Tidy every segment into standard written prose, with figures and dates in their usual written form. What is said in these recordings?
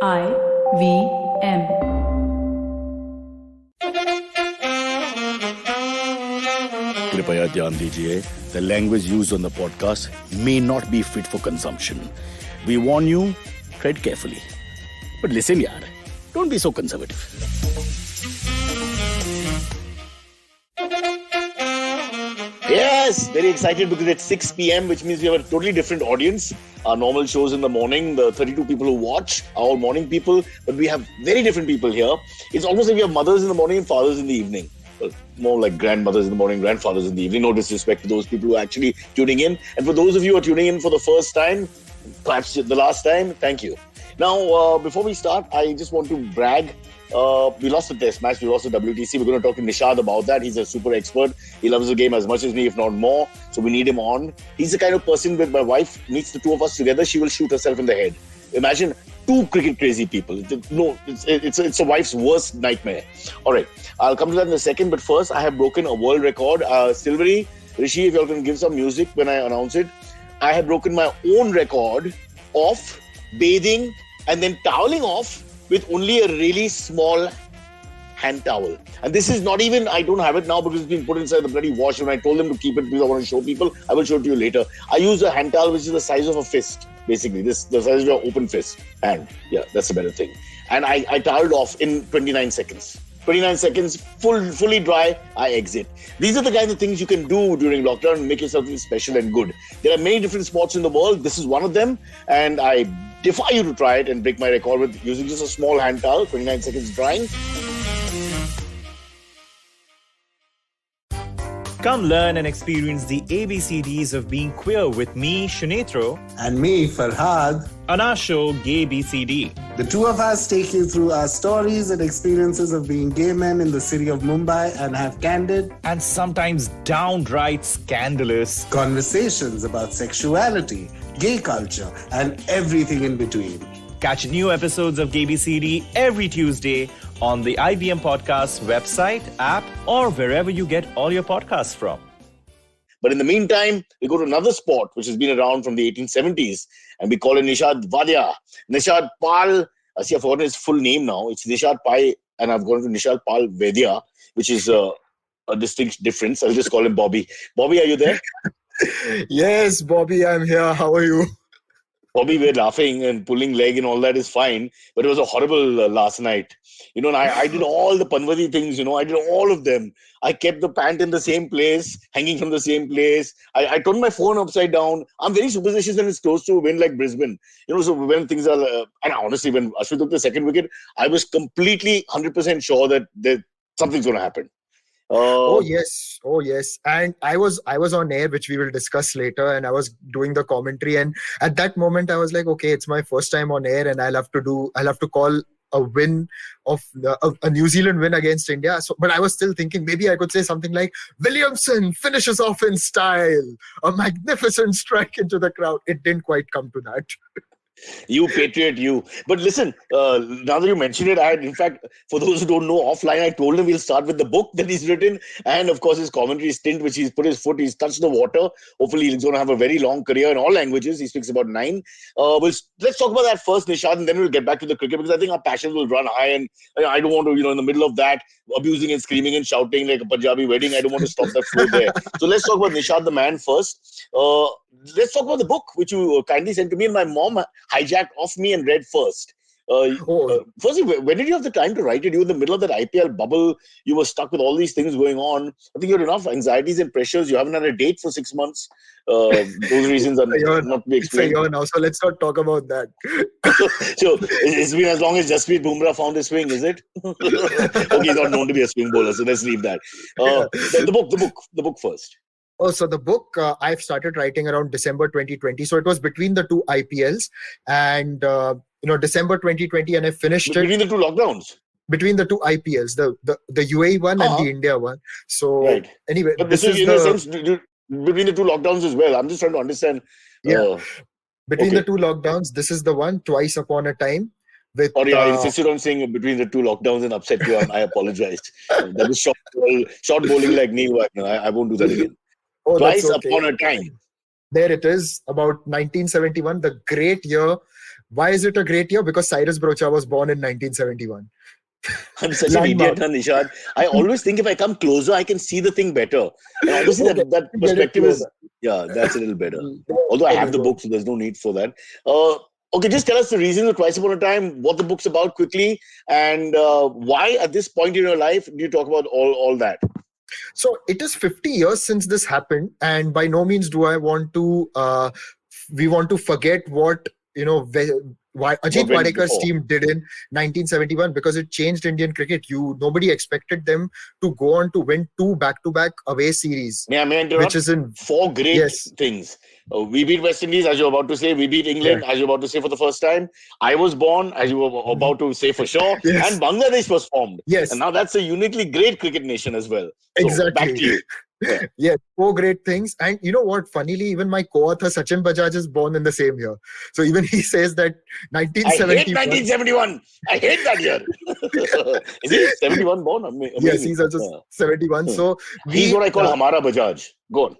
IVM. कृपया ध्यान दीजिए, the language used on the podcast may not be fit for consumption. We warn you, tread carefully. But listen, yaar, don't be so conservative. Yes, very excited because it's 6 p.m., which means we have a totally different audience. Our normal shows in the morning, the 32 people who watch are all morning people, but we have very different people here. It's almost like we have mothers in the morning and fathers in the evening. Well, more like grandmothers in the morning, grandfathers in the evening. No disrespect to those people who are actually tuning in. And for those of you who are tuning in for the first time, perhaps the last time, thank you. Now, before we start, I just want to brag. We lost the test match. We lost the WTC. We're going to talk to Nishad about that. He's a super expert. He loves the game as much as me, if not more. So we need him on. He's the kind of person that my wife meets the two of us together, she will shoot herself in the head. Imagine two cricket crazy people. It's a wife's worst nightmare. All right. I'll come to that in a second. But first, I have broken a world record. Silvery, Rishi, if you all can give some music when I announce it. I have broken my own record of bathing and then toweling off with only a really small hand towel. And this is not even, I don't have it now because it's been put inside the bloody wash. When I told them to keep it because I want to show people, I will show it to you later. I use a hand towel which is the size of a fist, basically. The size of your open fist. And yeah, that's a better thing. And I toweled off in 29 seconds. 29 seconds, fully dry, I exit. These are the kinds of things you can do during lockdown and make yourself feel special and good. There are many different sports in the world. This is one of them. And I defy you to try it and break my record with using just a small hand towel, 29 seconds drying. Come learn and experience the ABCDs of being queer with me, Shunetro, and me, Farhad, on our show Gay BCD. The two of us take you through our stories and experiences of being gay men in the city of Mumbai and have candid and sometimes downright scandalous conversations about sexuality, gay culture, and everything in between. Catch new episodes of Gay BCD every Tuesday on the IBM Podcast website, app, or wherever you get all your podcasts from. But in the meantime, we go to another sport which has been around from the 1870s, and we call it Nishad Vaidya. Nishad Pai, I've forgotten his full name now. It's Nishad Pai, and I've gone to Nishad Pai Vaidya, which is a distinct difference. I'll just call him Bobby. Bobby, are you there? Yes, Bobby, I'm here. How are you? Bobby, we're laughing and pulling leg and all that is fine, but it was a horrible last night. And I did all the Panwadi things, I did all of them. I kept the pant in the same place, hanging from the same place. I turned my phone upside down. I'm very superstitious when it's close to a win like Brisbane. So when things are, and honestly, when Ashwin took the second wicket, I was completely 100% sure that something's going to happen. Oh yes. And I was on air, which we will discuss later, and I was doing the commentary. And at that moment, I was like, okay, it's my first time on air, and I'll have to call a win of a New Zealand win against India. So, but I was still thinking maybe I could say something like Williamson finishes off in style, a magnificent strike into the crowd. It didn't quite come to that. You patriot, you. But listen, now that you mention it, in fact, for those who don't know, offline, I told him we'll start with the book that he's written and, of course, his commentary stint, which he's put his foot, he's touched the water. Hopefully, he's going to have a very long career in all languages. He speaks about 9. Let's talk about that first, Nishad, and then we'll get back to the cricket because I think our passions will run high and I don't want to, in the middle of that, abusing and screaming and shouting like a Punjabi wedding. I don't want to stop that flow there. So let's talk about Nishad the man first. Let's talk about the book, which you kindly sent to me, and my mom hijacked off me and read first. Firstly, when did you have the time to write it? You were in the middle of that IPL bubble. You were stuck with all these things going on. I think you had enough anxieties and pressures. You haven't had a date for 6 months. Those reasons are not to be explained. It's a year now, so let's not talk about that. So it's been as long as Jasprit Bumrah found his swing, is it? Okay, he's not known to be a swing bowler, so let's leave that. The book first. Oh, so the book I've started writing around December 2020. So it was between the two IPLs and, December 2020, and I finished between the two lockdowns. Between the two IPLs, the UAE one and the India one. So right. Anyway, but this is in a sense between the two lockdowns as well. I'm just trying to understand. Between the two lockdowns, this is the one, Twice Upon a Time. I insisted on saying between the two lockdowns and upset you. I apologize. That was short bowling like Neil Wagner. I won't do that again. Twice Upon a Time. There it is, about 1971, the great year Why is it a great year? Because Cyrus Brocha was born in 1971. I'm such an Landmark. idiot, huh, Nishad. I always think if I come closer, I can see the thing better. And obviously, Okay, that get it perspective is, closer. yeah, that's a little better. There Although I have we the go. book, so there's no need for that. Uh, okay, just tell us the reason of Twice Upon a Time, what the book's about quickly, and why at this point in your life do you talk about all that? So it is 50 years since this happened, and by no means do I want to. We want to forget what why What Ajit went Wadekar's before? team did in 1971, because it changed Indian cricket. Nobody expected them to go on to win two back-to-back away series, May I which interrupt? is in Four great yes, things. We beat West Indies, as you're about to say. We beat yeah, England, as you're about to say for the first time. I was born, as you were about to say for sure. And yes, Bangladesh was formed. And yes, now that's a uniquely great cricket nation as well. So back exactly. to you. Yeah. Yes, four great things. And you know what? Funnily, even my co-author Sachin Bajaj is born in the same year. So even he says that I hate 1971. 1971. I hate that year. Is he 71 born? Yes, Amazing. he's also Yeah. 71. So He's we what I call Hamara Bajaj. Go on.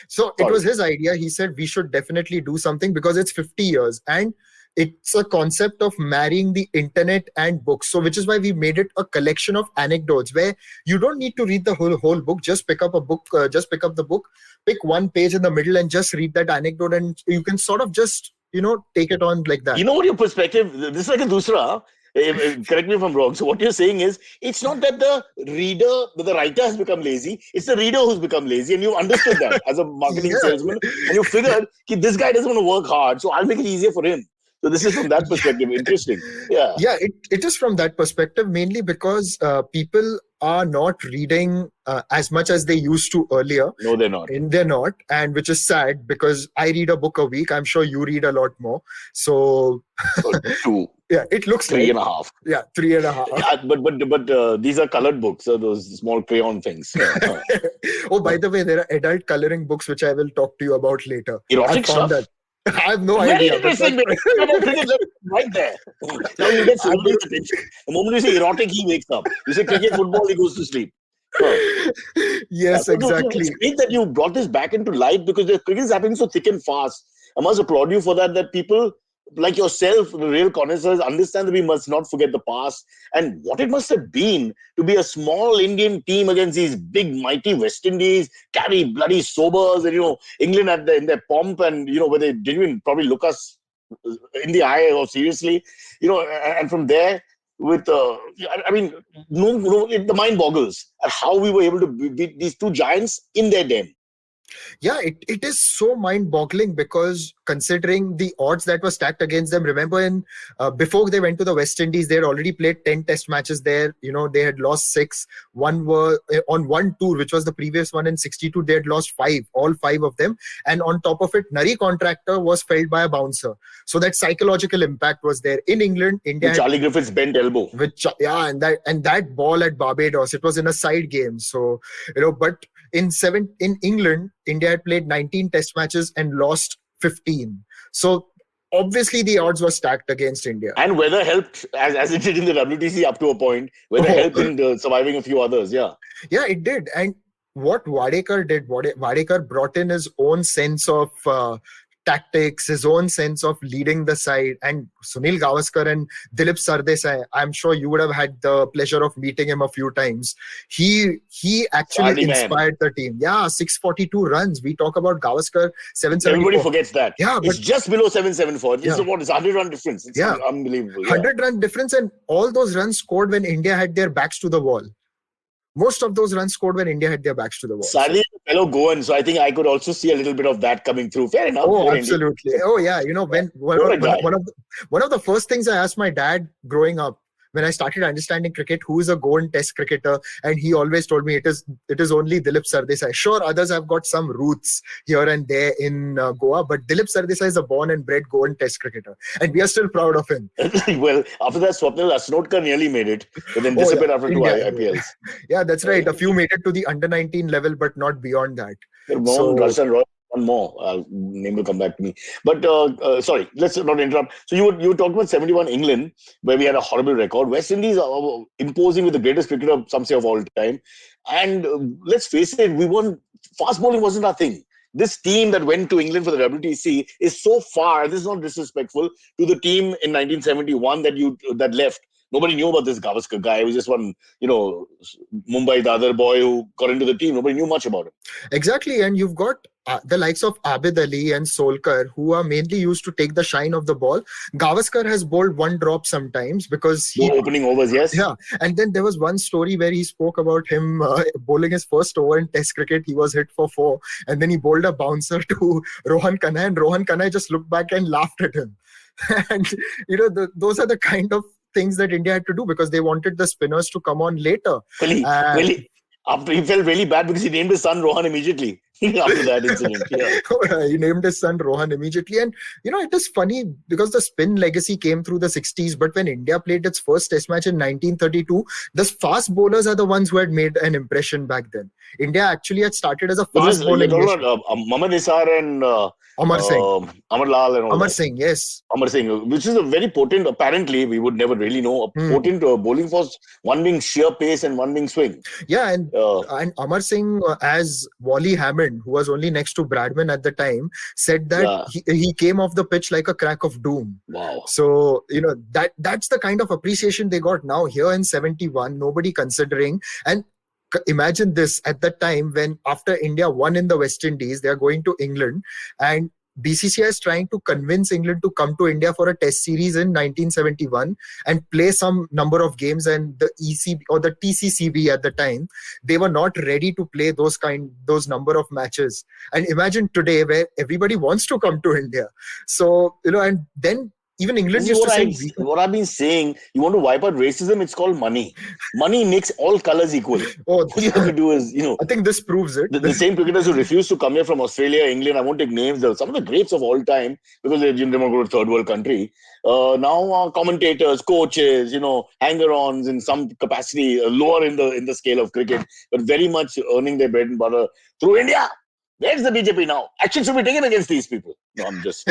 so it Sorry. was his idea. He said we should definitely do something because it's 50 years and it's a concept of marrying the internet and books. So which is why we made it a collection of anecdotes where you don't need to read the whole book. Just pick up a book, just pick up the book, pick one page in the middle and just read that anecdote, and you can sort of just take it on like that. You know what your perspective, this is like a dusra. Correct me if I'm wrong. So what you're saying is, it's not that the writer has become lazy. It's the reader who's become lazy, and you understood that as a marketing Yeah, salesman, and you figured, this guy doesn't want to work hard, so I'll make it easier for him. So this is from that perspective. Interesting. Yeah. yeah, it is from that perspective, mainly because people are not reading as much as they used to earlier. No, they're not. And they're not, and which is sad because I read a book a week. I'm sure you read a lot more. So Two, yeah, it looks three like and a half. yeah, three and a half. Yeah, but these are colored books, those small crayon things. Oh, by the way, there are adult coloring books which I will talk to you about later. I Erotic found stuff. that. I have no Very idea, but interesting. Mate. About cricket, right there. Now you get I'm Sunil's attention. The moment you say erotic, he wakes up. You say cricket, football, he goes to sleep. Huh. Yeah, yes, so it's exactly. great that you brought this back into life because the cricket is happening so thick and fast. I must applaud you for that. That people like yourself, the real connoisseurs, understand that we must not forget the past and what it must have been to be a small Indian team against these big, mighty West Indies, carry bloody sobers, and England in their pomp, and where they didn't even probably look us in the eye or seriously, and from there. I mean, the mind boggles at how we were able to beat these two giants in their den. Yeah, it is so mind-boggling because considering the odds that were stacked against them, remember before they went to the West Indies, they had already played 10 test matches there. They had lost 6. One were on one tour, which was the previous one in 62. They had lost 5, all 5 of them. And on top of it, Nari Contractor was felled by a bouncer. So that psychological impact was there. In England, India With Charlie Griffith's bent elbow. and that ball at Barbados, it was in a side game. So, but in England, India had played 19 test matches and lost 15. So obviously the odds were stacked against India. And weather helped, as it did in the WTC up to a point. Weather helped in surviving a few others. Yeah. Yeah, it did. And what Wadekar did, Wadekar brought in his own sense of tactics, his own sense of leading the side. And Sunil Gavaskar and Dilip Sardesai, I'm sure you would have had the pleasure of meeting him a few times. He actually Sardi inspired the team. Yeah, 642 runs. We talk about Gavaskar 774. Everybody forgets that. Yeah, it's just below 774. It's Yeah. what? It's 100-run difference. It's Yeah. unbelievable. Yeah. 100-run difference, and all those runs scored when India had their backs to the wall. Most of those runs scored when India had their backs to the wall. Sardi is a fellow Goan, so I think I could also see a little bit of that coming through. Fair enough. Oh, Fair absolutely. Indeed. Oh, yeah. When one of the first things I asked my dad growing up, when I started understanding cricket, who is a Goan test cricketer, and he always told me it is only Dilip Sardesai. Sure, others have got some roots here and there in Goa, but Dilip Sardesai is a born and bred Goan test cricketer, and we are still proud of him. Well, after that, Swapnil Asnotkar nearly made it, but then disappeared after India, 2 IPLs. Yeah, that's right. A few made it to the under-19 level, but not beyond that. Rajasthan Royals, one more name will come back to me. But sorry, let's not interrupt. So you were talking about 71 England, where we had a horrible record. West Indies are imposing with the greatest cricketer, some say, of all time. And let's face it, fast bowling wasn't our thing. this team that went to England for the WTC is so far. This is not disrespectful to the team in 1971 that left. Nobody knew about this Gavaskar guy. He was just one, Mumbai, the other boy who got into the team. Nobody knew much about him. Exactly. And you've got the likes of Abid Ali and Solkar, who are mainly used to take the shine of the ball. Gavaskar has bowled one drop sometimes because he... opening overs, yes. Yeah. And then there was one story where he spoke about him bowling his first over in Test cricket. He was hit for 4. And then he bowled a bouncer to Rohan Kanai. And Rohan Kanai just looked back and laughed at him. And, those are the kind of things that India had to do because they wanted the spinners to come on later. Really, after he felt really bad because he named his son Rohan immediately after that incident. Yeah. He named his son Rohan immediately. And, it is funny because the spin legacy came through the 60s. But when India played its first test match in 1932, the fast bowlers are the ones who had made an impression back then. India actually had started as a fast bowling nation. Mohammad Nisar and Amar Singh. Amar Lal and all Amar that. Singh, yes. Amar Singh, which is a very potent, apparently, we would never really know, a potent bowling force, one being sheer pace and one being swing. Yeah, and Amar Singh, as Wally Hammond, who was only next to Bradman at the time, said that he came off the pitch like a crack of doom. Wow. So, that's the kind of appreciation they got now here in 71, nobody considering. And imagine this at the time when after India won in the West Indies, they are going to England and BCCI is trying to convince England to come to India for a test series in 1971 and play some number of games, and the ECB or the TCCB at the time, they were not ready to play those number of matches. And imagine today where everybody wants to come to India. So, and then even England used to say... What I've been saying, you want to wipe out racism, it's called money. Money makes all colors equal. What you have to do is, I think this proves it. The same cricketers who refuse to come here from Australia, England, I won't take names, some of the greats of all time, because they didn't want to go to a third world country, now are commentators, coaches, hanger-ons in some capacity, lower in the scale of cricket, but very much earning their bread and butter through India. Where's the BJP now? Action should be taken against these people. No, I'm just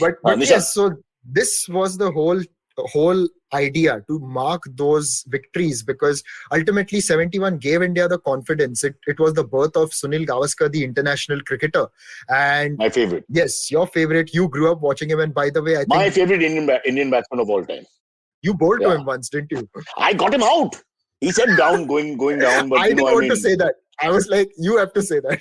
but yes, so this was the whole idea, to mark those victories, because ultimately 71 gave India the confidence. It was the birth of Sunil Gavaskar, the international cricketer. And my favorite. Yes, your favorite. You grew up watching him, and by the way, I think my favorite Indian batsman of all time. You bowled to him once, didn't you? I got him out. He said going down, but I didn't want to say that. I was like, you have to say that.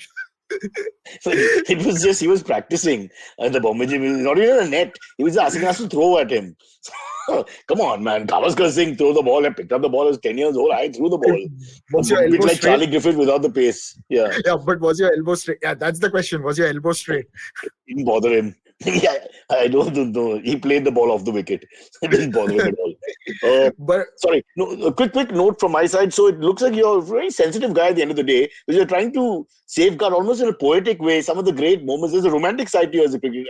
So it was just, he was practicing at the Bombay gym. Not even a net. He was asking us to throw at him. So, come on, man. Gavaskar Singh threw the ball. I picked up the ball. I was 10 years old. I threw the ball. Was your elbow like straight? Charlie Griffith without the pace. Yeah. Yeah, but was your elbow straight? Yeah, that's the question. Was your elbow straight? Didn't bother him. Yeah, I don't know. He played the ball off the wicket. It didn't bother him at all. But sorry, no, a quick note from my side. So it looks like you're a very sensitive guy at the end of the day, because you're trying to safeguard almost in a poetic way some of the great moments. There's a romantic side to you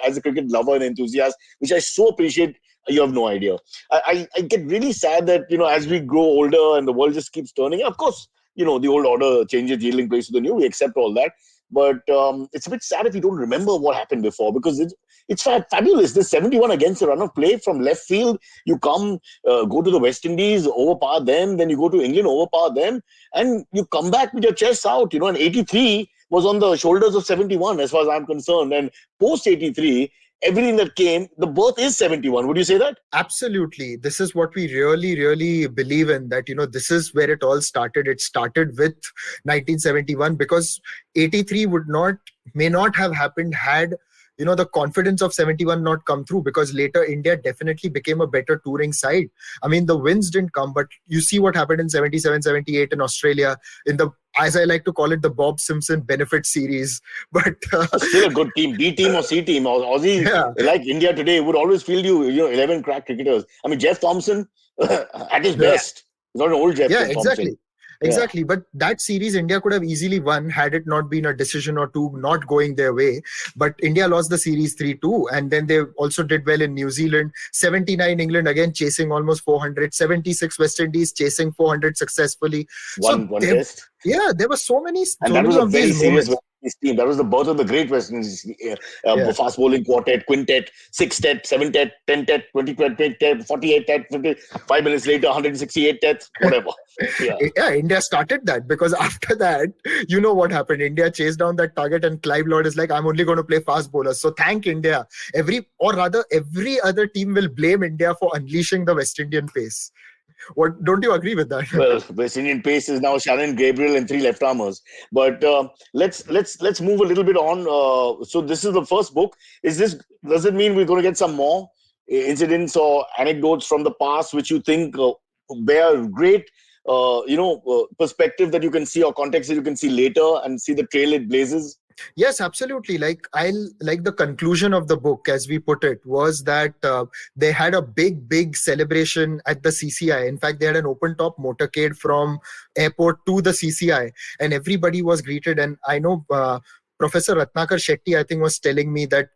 as a cricket lover and enthusiast, which I so appreciate. You have no idea. I get really sad that, as we grow older and the world just keeps turning, of course, the old order changes, yielding place to the new. We accept all that. But it's a bit sad if you don't remember what happened before, because it's fabulous. This 71 against a run of play from left field. You come, go to the West Indies, overpower them. Then you go to England, overpower them. And you come back with your chest out. And 83 was on the shoulders of 71 as far as I'm concerned. And post 83, everything that came, the birth is 71. Would you say that? Absolutely. This is what we really, really believe in, that, this is where it all started. It started with 1971, because 83 may not have happened had, the confidence of 71 not come through, because later India definitely became a better touring side. I mean, the wins didn't come, but you see what happened in 77, 78 in Australia, in the, as I like to call it, the Bob Simpson benefit series. But still a good team, B team or C team. Aussie, like India today, would always field you, 11 crack cricketers. I mean, Jeff Thompson at his best. Not an old Jeff Thompson. Exactly. Exactly. But that series India could have easily won had it not been a decision or two not going their way. But India lost the series 3-2. And then they also did well in New Zealand. 79 England again chasing almost 400. 76 West Indies chasing 400 successfully. One test. Yeah, there were so many and that was a very serious Indies team. That was the birth of the great West Indies fast bowling quartet, quintet, sextet, seventet, tentet, 20tet, 48tet, 5 minutes later, 168tet, whatever. Yeah, India started that because after that, you know what happened. India chased down that target, and Clive Lloyd is like, I'm only going to play fast bowlers. So thank India. Every other team will blame India for unleashing the West Indian pace. What, don't you agree with that? Well, West Indian pace is now Shannon, Gabriel, and 3 left armers. But let's move a little bit on. So this is the first book. Does it mean we're going to get some more incidents or anecdotes from the past which you think bear great perspective that you can see, or context that you can see later and see the trail it blazes? Yes, absolutely. Like the conclusion of the book, as we put it, was that they had a big celebration at the CCI. In fact, they had an open top motorcade from airport to the CCI, and everybody was greeted. And I know Professor Ratnakar Shetty, I think, was telling me that,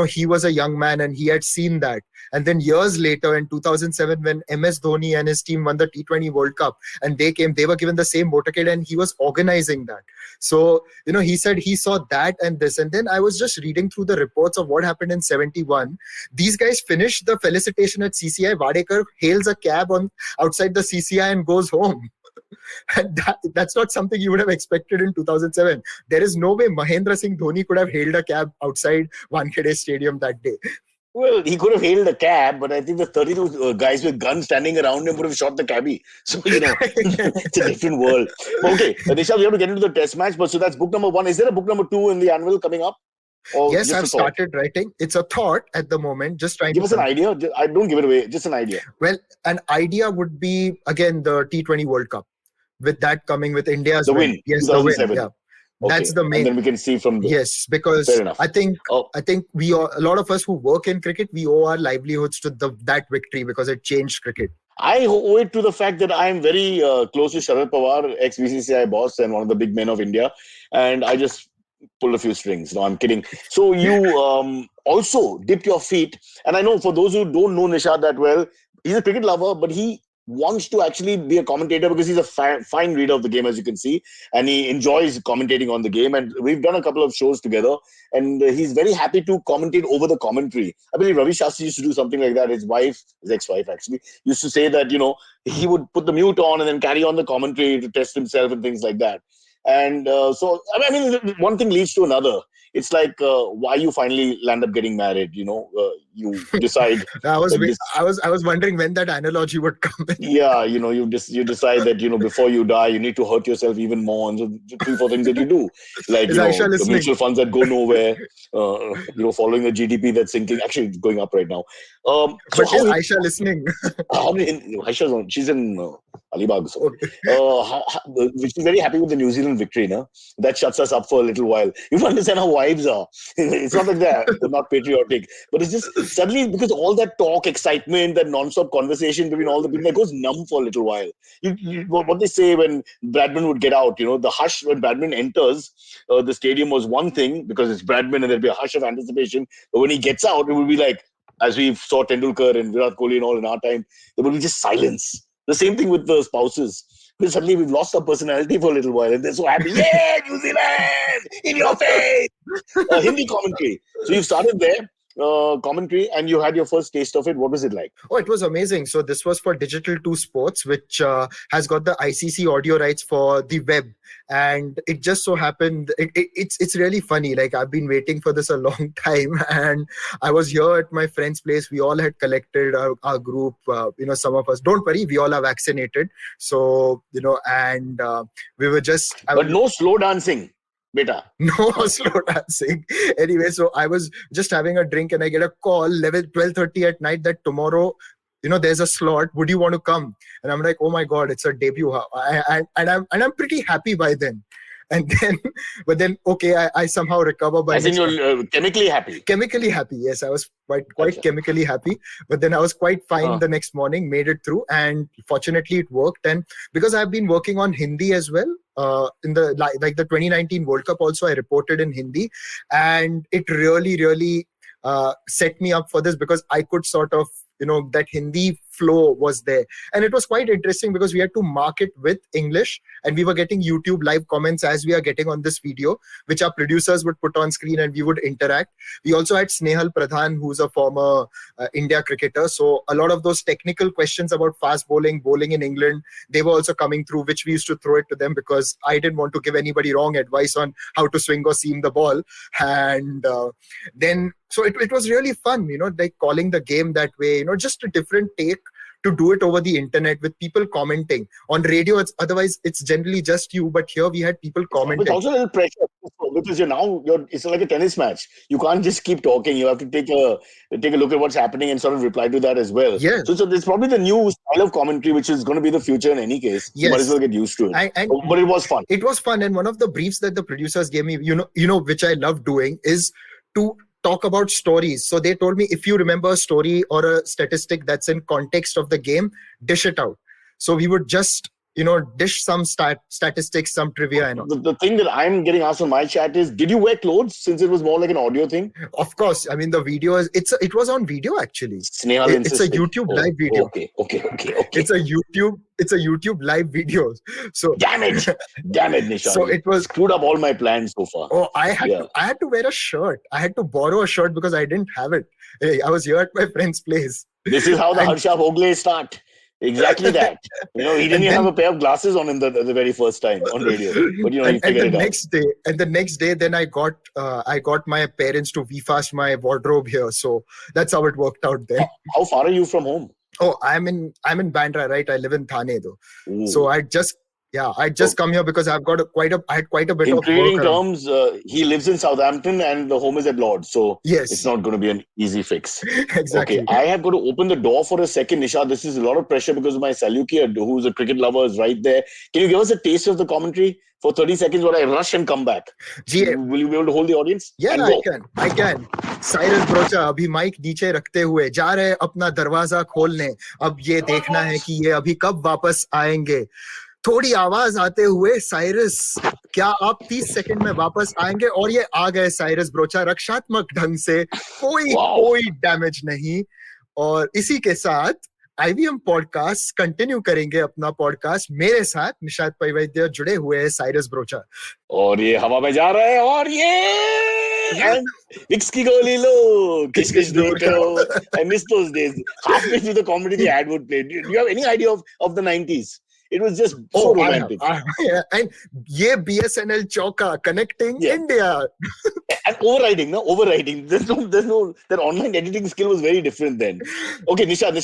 he was a young man and he had seen that. And then years later, in 2007, when MS Dhoni and his team won the T20 World Cup, and they were given the same motorcade, and he was organizing that. So, he said he saw that and this. And then I was just reading through the reports of what happened in 71. These guys finished the felicitation at CCI. Vadekar hails a cab outside the CCI and goes home. And that's not something you would have expected in 2007. There is no way Mahendra Singh Dhoni could have hailed a cab outside Wankhede Stadium that day. Well, he could have hailed a cab, but I think the 32 guys with guns standing around him would have shot the cabbie. So, it's a different world. Okay, Nishad, we have to get into the test match. But so that's book number 1. Is there a book number 2 in the annual coming up? Yes, I've started writing. It's a thought at the moment. Just trying to give us an idea. I don't give it away. Just an idea. Well, an idea would be, again, the T20 World Cup. With that coming with India's win. Yes, the win. Yeah. Okay. That's the main. And then we can see from yes, because I think we all, a lot of us who work in cricket, we owe our livelihoods to that victory because it changed cricket. I owe it to the fact that I am very close to Sharad Pawar, ex-BCCI boss and one of the big men of India, and I just pulled a few strings. No, I'm kidding. So you also dipped your feet, and I know for those who don't know Nishad that well, he's a cricket lover, but he wants to actually be a commentator because he's a fine reader of the game, as you can see, and he enjoys commentating on the game. And we've done a couple of shows together, and he's very happy to commentate over the commentary. I believe Ravi Shastri used to do something like that. His ex-wife actually, used to say that, he would put the mute on and then carry on the commentary to test himself and things like that. And so, I mean, one thing leads to another. It's like why you finally land up getting married. You decide. I was wondering when that analogy would come in. Yeah, you decide that before you die, you need to hurt yourself even more. And so 3-4 things that you do, like the mutual funds that go nowhere. Following a GDP that's sinking, actually going up right now. But is Aisha listening? Aisha's on. She's in Alibag. So. Okay. She's very happy with the New Zealand victory. No? That shuts us up for a little while. You don't understand how wives are. It's not like they're not patriotic, but it's just suddenly because all that talk, excitement, that non-stop conversation between all the people, it goes numb for a little while. What they say when Bradman would get out, the hush when Bradman enters the stadium was one thing because it's Bradman and there'll be a hush of anticipation. But when he gets out, it will be like, as we saw Tendulkar and Virat Kohli and all in our time, there will be just silence. The same thing with the spouses. Because suddenly we've lost our personality for a little while and they're so happy. Yeah, New Zealand! In your face! Hindi commentary. So you started there. Commentary, and you had your first taste of it. What was it like? Oh, it was amazing. So this was for Digital 2 Sports, which has got the ICC audio rights for the web. And it just so happened, it's really funny. Like, I've been waiting for this a long time. And I was here at my friend's place. We all had collected our group. Some of us, don't worry, we all are vaccinated. So, and we were just... But no slow dancing. Beta. No slow dancing. Anyway, so I was just having a drink and I get a call 12:30 at night that tomorrow, there's a slot. Would you want to come? And I'm like, oh my God, it's a debut. And I'm pretty happy by then. And then, okay, I somehow recover by. I think you're chemically happy. Chemically happy, yes. I was quite chemically happy. But then I was quite fine the next morning, made it through. And fortunately, it worked. And because I've been working on Hindi as well, in the 2019 World Cup also, I reported in Hindi. And it really, really set me up for this because I could sort of, that Hindi flow was there. And it was quite interesting because we had to mark it with English, and we were getting YouTube live comments as we are getting on this video, which our producers would put on screen and we would interact. We also had Snehal Pradhan, who's a former India cricketer. So a lot of those technical questions about fast bowling in England, they were also coming through, which we used to throw it to them because I didn't want to give anybody wrong advice on how to swing or seam the ball. And then, so it was really fun, like calling the game that way, just a different take to do it over the internet with people commenting. On radio, otherwise it's generally just you, but here we had people commenting. It's also a little pressure because it's like a tennis match. You can't just keep talking. You have to take a look at what's happening and sort of reply to that as well. Yes. So it's probably the new style of commentary, which is going to be the future in any case. Yes. You might as well get used to it. But it was fun. It was fun, and one of the briefs that the producers gave me, which I love doing, is to talk about stories. So they told me, if you remember a story or a statistic that's in context of the game, dish it out. So we would just, dish some statistics, some trivia. And all. The thing that I'm getting asked on my chat is, did you wear clothes since it was more like an audio thing? Of course. I mean, the video it was on video actually. Snehal it's a YouTube live video. Okay. It's a YouTube live video. So damn it, Nishad. So it was screwed up all my plans so far. Oh, I had to wear a shirt. I had to borrow a shirt because I didn't have it. Hey, I was here at my friend's place. This is how the Harsha Bhogle start. Exactly that. He didn't even have a pair of glasses on him the very first time on radio. But he figured it out. The next day, then I got my parents to VFast my wardrobe here. So that's how it worked out there. How far are you from home? Oh, I'm in Bandra, right? I live in Thane though. Ooh. So I just come here because I had quite a bit of work. In cricketing terms, he lives in Southampton and the home is at Lord's. So yes, it's not going to be an easy fix. Exactly. Okay, I have got to open the door for a second, Nishad. This is a lot of pressure because my Saluki, who's a cricket lover, is right there. Can you give us a taste of the commentary for 30 seconds while I rush and come back? Will you be able to hold the audience? Yeah, I can. Cyrus Brocha अभी mic नीचे रखते हुए जा रहे अपना दरवाजा खोलने. अब ये देखना है कि ये अभी कब वापस आएंगे. थोड़ी आवाज आते हुए साइरस, क्या आप 30 सेकंड में वापस आएंगे? और ये आ गए साइरस ब्रोचा रक्षात्मक ढंग से, कोई डैमेज नहीं. और इसी के साथ IVM पॉडकास्ट कंटिन्यू करेंगे अपना पॉडकास्ट. मेरे साथ निशाद पै वैद्य जुड़े हुए हैं साइरस ब्रोचा. और ये हवा में जा रहा है और ये विक्स की गोली लो, किश दूर करो. I miss those days. Halfway through the comedy the ad would play. Do you have any idea of the 90s? It was just so romantic. And ye BSNL chauka connecting India. And overriding. There's no that online editing skill was very different then. Okay, Nishad,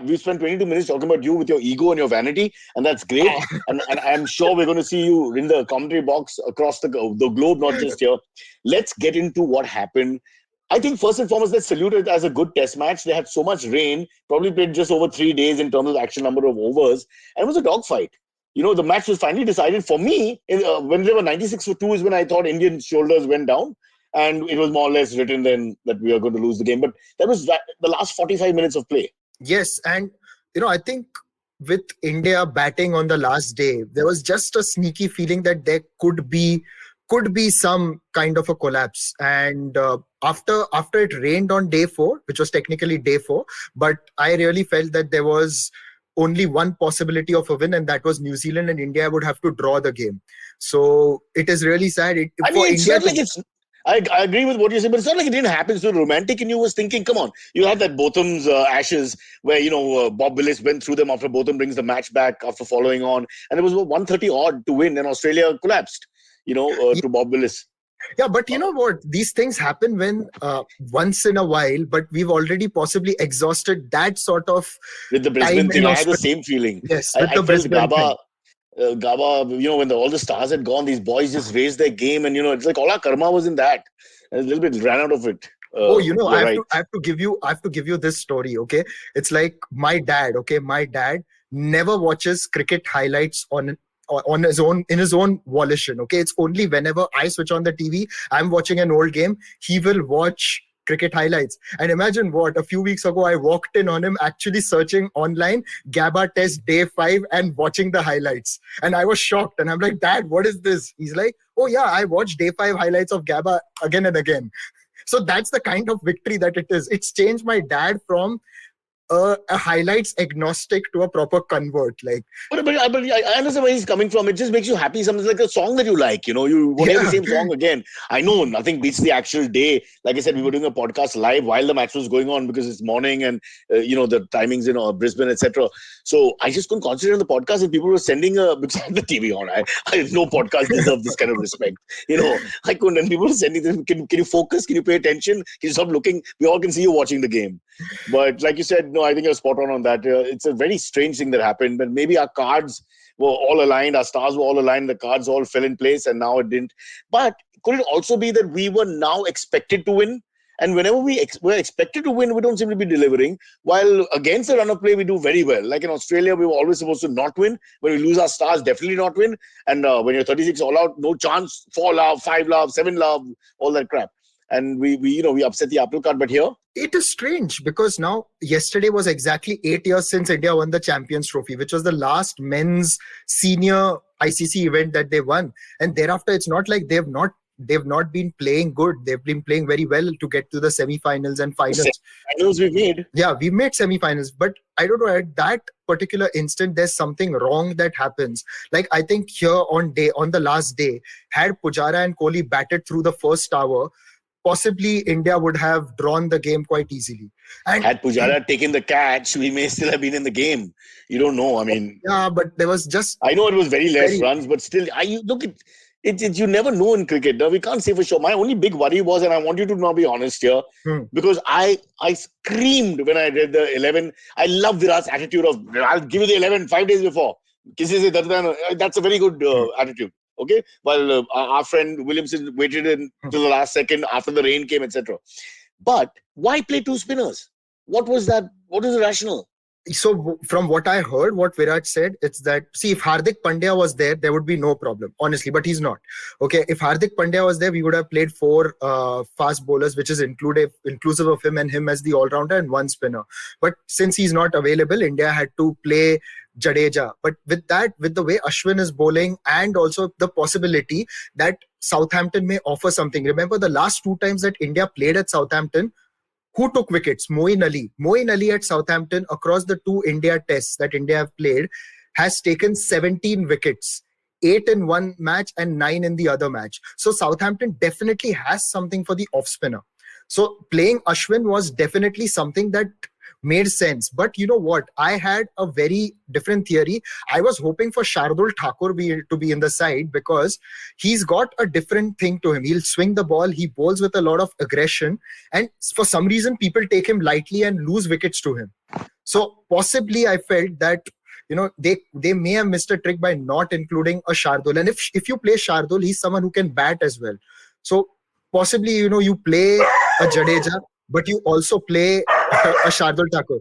we've spent 22 minutes talking about you with your ego and your vanity, and that's great. And I'm sure we're going to see you in the commentary box across the globe, not just here. Let's get into what happened. I think first and foremost, let's salute it as a good test match. They had so much rain, probably played just over 3 days in terms of actual number of overs. And it was a dogfight. The match was finally decided for me. When they were 96-2 is when I thought Indian shoulders went down. And it was more or less written then that we are going to lose the game. But that was the last 45 minutes of play. Yes. And, I think with India batting on the last day, there was just a sneaky feeling that there could be some kind of a collapse. And after it rained on day 4, which was technically day 4, but I really felt that there was only one possibility of a win, and that was New Zealand, and India would have to draw the game. So it is really sad. I agree with what you said, but it's not like it didn't happen. So romantic, and you was thinking, come on, you had that Botham's Ashes where, Bob Willis went through them after Botham brings the match back after following on, and it was 130 odd to win, and Australia collapsed, to Bob Willis. Yeah, but you know what? These things happen when once in a while, but we've already possibly exhausted that sort of with the Brisbane thing. I had the same feeling. Yes, I felt Gaba, when all the stars had gone, these boys just raised their game, and it's like all our karma was in that. And a little bit ran out of it. I have to give you this story. Okay, it's like my dad. Okay, my dad never watches cricket highlights on his own, in his own volition. Okay, it's only whenever I switch on the TV, I'm watching an old game, he will watch cricket highlights. And imagine what, a few weeks ago I walked in on him actually searching online Gabba Test Day 5 and watching the highlights, and I was shocked, and I'm like, Dad, what is this? He's like, oh yeah, I watched Day 5 highlights of Gabba again and again. So that's the kind of victory that it is. It's changed my dad from a highlights agnostic to a proper convert. Like, But I understand where he's coming from. It just makes you happy. Something like a song that you like, you want to hear the yeah, same song again. I know nothing beats the actual day. Like I said, we were doing a podcast live while the match was going on because it's morning and, the timings in Brisbane, etc. So I just couldn't concentrate on the podcast and people were sending because I had the TV on. No podcast deserve this kind of respect. I couldn't. And people were sending this. Can you focus? Can you pay attention? Can you stop looking? We all can see you watching the game. But like you said, no, I think you're spot on that. It's a very strange thing that happened. But maybe our cards were all aligned, our stars were all aligned, the cards all fell in place, and now it didn't. But could it also be that we were now expected to win? And whenever we're expected to win, we don't seem to be delivering. While against the run of play, we do very well. Like in Australia, we were always supposed to not win. When we lose our stars, definitely not win. And when you're 36 all out, no chance, 4 love, 5 love, 7 love, all that crap. And we upset the apple cart. But here, it is strange because now yesterday was exactly 8 years since India won the Champions Trophy, which was the last men's senior ICC event that they won. And thereafter, it's not like they've not been playing good. They've been playing very well to get to the semi-finals and finals. Finals we made. Yeah, we made semi-finals. But I don't know, at that particular instant, there's something wrong that happens. Like, I think here on the last day, had Pujara and Kohli batted through the first hour, possibly India would have drawn the game quite easily. And had Pujara taken the catch, we may still have been in the game. You don't know. I mean, yeah, but there was just. I know it was very less runs, but still, look at it. You never know in cricket. No? We can't say for sure. My only big worry was, and I want you to now be honest here, because I screamed when I read the 11. I love Virat's attitude of, I'll give you the 11 5 days before. That's a very good attitude. Okay, while our friend Williamson waited until the last second after the rain came, etc. But why play 2 spinners? What was that? What was the rationale? So from what I heard, what Virat said, it's that, see, if Hardik Pandya was there would be no problem, honestly, but he's not. Okay, if Hardik Pandya was there, we would have played 4 fast bowlers, which is inclusive of him and him as the all-rounder and 1 spinner. But since he's not available, India had to play Jadeja. But with the way Ashwin is bowling and also the possibility that Southampton may offer something. Remember the last 2 times that India played at Southampton, who took wickets? Moeen Ali. Moeen Ali at Southampton across the 2 India tests that India have played has taken 17 wickets. 8 in one match and 9 in the other match. So Southampton definitely has something for the off-spinner. So playing Ashwin was definitely something that made sense. But you know what? I had a very different theory. I was hoping for Shardul Thakur to be in the side because he's got a different thing to him. He'll swing the ball. He bowls with a lot of aggression. And for some reason, people take him lightly and lose wickets to him. So possibly I felt that they may have missed a trick by not including a Shardul. And if you play Shardul, he's someone who can bat as well. So possibly, you play a Jadeja, but you also play a Shardul Thakur.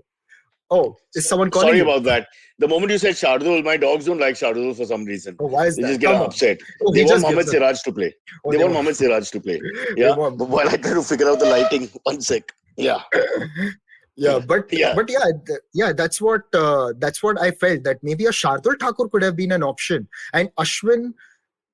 Oh, is someone calling? Sorry you? about that. The moment you said Shardul, my dogs don't like Shardul for some reason. Oh, why is they that? just get upset. Oh, they want Mohammad Siraj to play. They want Mohammad Siraj to play. Yeah. But while I try to figure out the lighting, 1 sec. Yeah. But that's what I felt, that maybe a Shardul Thakur could have been an option. And Ashwin,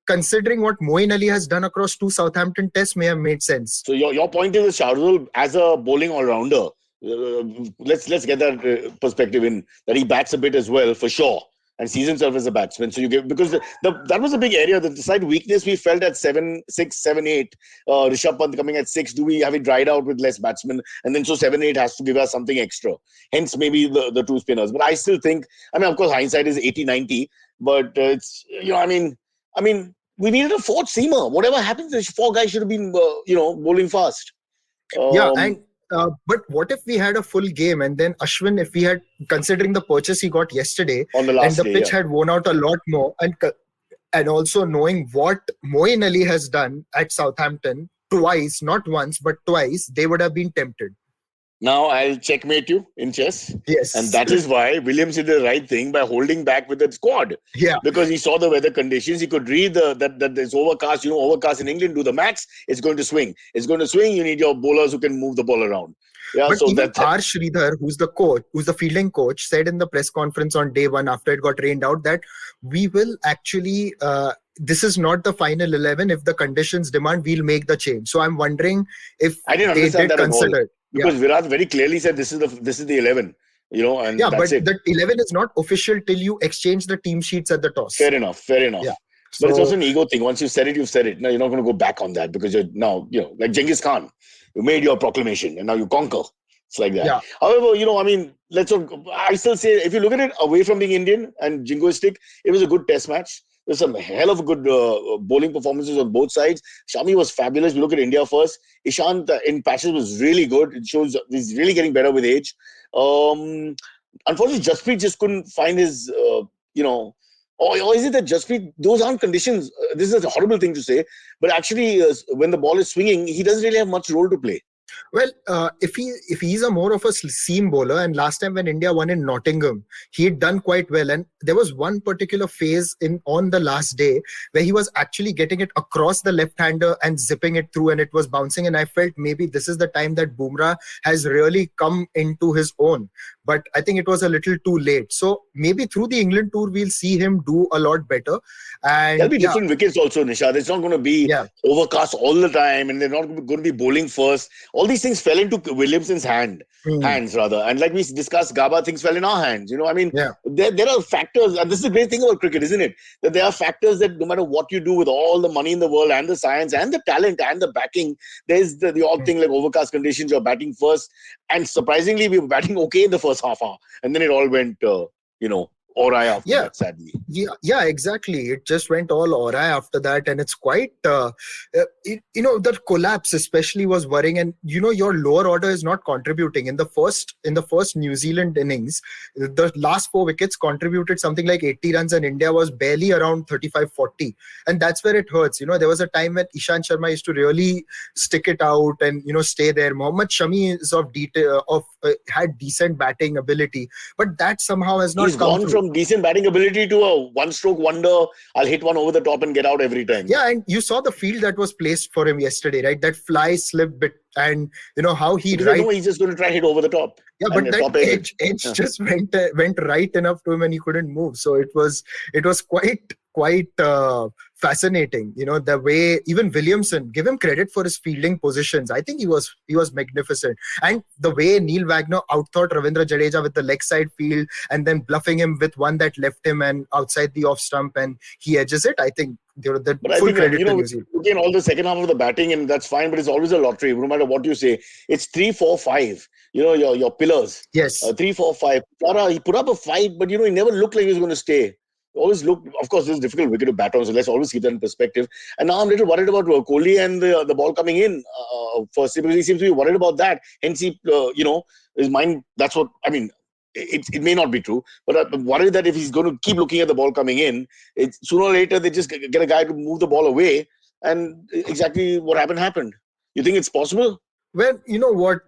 considering what Moeen Ali has done across 2 Southampton tests, may have made sense. So your point is Shardul as a bowling all-rounder. Let's get that perspective in, that he bats a bit as well for sure and sees himself as a batsman. So you give, because that was a big area. The slight weakness we felt at 7, 6, 7, 8. Rishabh Pant coming at 6. Do we have it dried out with less batsmen? And then so 7, 8 has to give us something extra. Hence maybe the 2 spinners. But I still think, of course hindsight is 80, 90. But it's we needed a 4th seamer. Whatever happens, the 4 guys should have been bowling fast. But what if we had a full game and then Ashwin, if we had, considering the purchase he got yesterday, on the last and the pitch had worn out a lot more, and also knowing what Moeen Ali has done at Southampton twice, not once, but twice, they would have been tempted. Now I'll checkmate you in chess. Yes. And that is why Williams did the right thing by holding back with the squad. Yeah. Because he saw the weather conditions. He could read that it's overcast. Overcast in England, do the max. It's going to swing. It's going to swing. You need your bowlers who can move the ball around. Yeah. But so even R. Sridhar, who's the fielding coach, said in the press conference on day 1 after it got rained out that we will actually, this is not the final 11. If the conditions demand, we'll make the change. So I'm wondering if I didn't understand that consider at all. Because Virat very clearly said this is the 11. and Yeah, that's but it. the 11 is not official till you exchange the team sheets at the toss. Fair enough. Yeah. But it's So, also an ego thing. Once you've said it, you've said it. Now you're not going to go back on that because you're now, like Genghis Khan. You made your proclamation and now you conquer. It's like that. yeah. However, I mean, I still say if you look at it away from being Indian and jingoistic, it was a good test match. There's some hell of good bowling performances on both sides. Shami was fabulous. We look at India first. Ishant in patches was really good. It shows he's really getting better with age. Um, Unfortunately, Jasprit just couldn't find his, or is it that Jasprit, those aren't conditions. This is a horrible thing to say, but actually, when the ball is swinging, he doesn't really have much role to play. Well, if he's a more of a seam bowler, and last time when India won in Nottingham, he had done quite well. And there was one particular phase on the last day where he was actually getting it across the left-hander and zipping it through, and it was bouncing. And I felt maybe this is the time that Bumrah has really come into his own. But I think it was a little too late. So maybe through the England tour, we'll see him do a lot better. And there'll be different wickets also, Nishad. It's not going to be overcast all the time, and they're not going to be bowling first. All these things fell into Williamson's hands, rather. And like we discussed, Gaba, things fell in our hands. I mean, there are factors, and this is the great thing about cricket, isn't it? That there are factors that no matter what you do with all the money in the world and the science and the talent and the backing, there's the odd thing like overcast conditions, you're batting first. And surprisingly, we were batting okay in the first half hour. And then it all went, awry after that, sadly. Yeah, exactly. It just went all awry after that, and it's quite, the collapse especially was worrying. And your lower order is not contributing. In the first New Zealand innings, the last 4 wickets contributed something like 80 runs, and India was barely around 35-40, and that's where it hurts. There was a time when Ishant Sharma used to really stick it out and stay there. Mohammad Shami is had decent batting ability, but that somehow has not. He's gone from decent batting ability to a one-stroke wonder. I'll hit one over the top and get out every time. Yeah, and you saw the field that was placed for him yesterday, right? That fly slip bit, and how he he's just going to try hit over the top. Yeah, but that edge just went right enough to him, and he couldn't move. So it was quite fascinating. The way even Williamson, give him credit for his fielding positions. I think he was magnificent. And the way Neil Wagner outthought Ravindra Jadeja with the leg side field and then bluffing him with one that left him and outside the off stump, and he edges it. I think full credit to New Zealand. Again, all the second half of the batting, and that's fine, but it's always a lottery. No matter what you say, it's 3, 4, 5. Your pillars. Yes. 3, 4, 5. He put up a fight, but he never looked like he was going to stay. Always looked, of course, this is a difficult wicket to bat on, so let's always keep that in perspective. And now I'm a little worried about Kohli and the ball coming in. First, because he seems to be worried about that. Hence, his mind, that's what, I mean, it may not be true, but I'm worried that if he's going to keep looking at the ball coming in, sooner or later they just get a guy to move the ball away, and exactly what happened. You think it's possible? Well, you know what,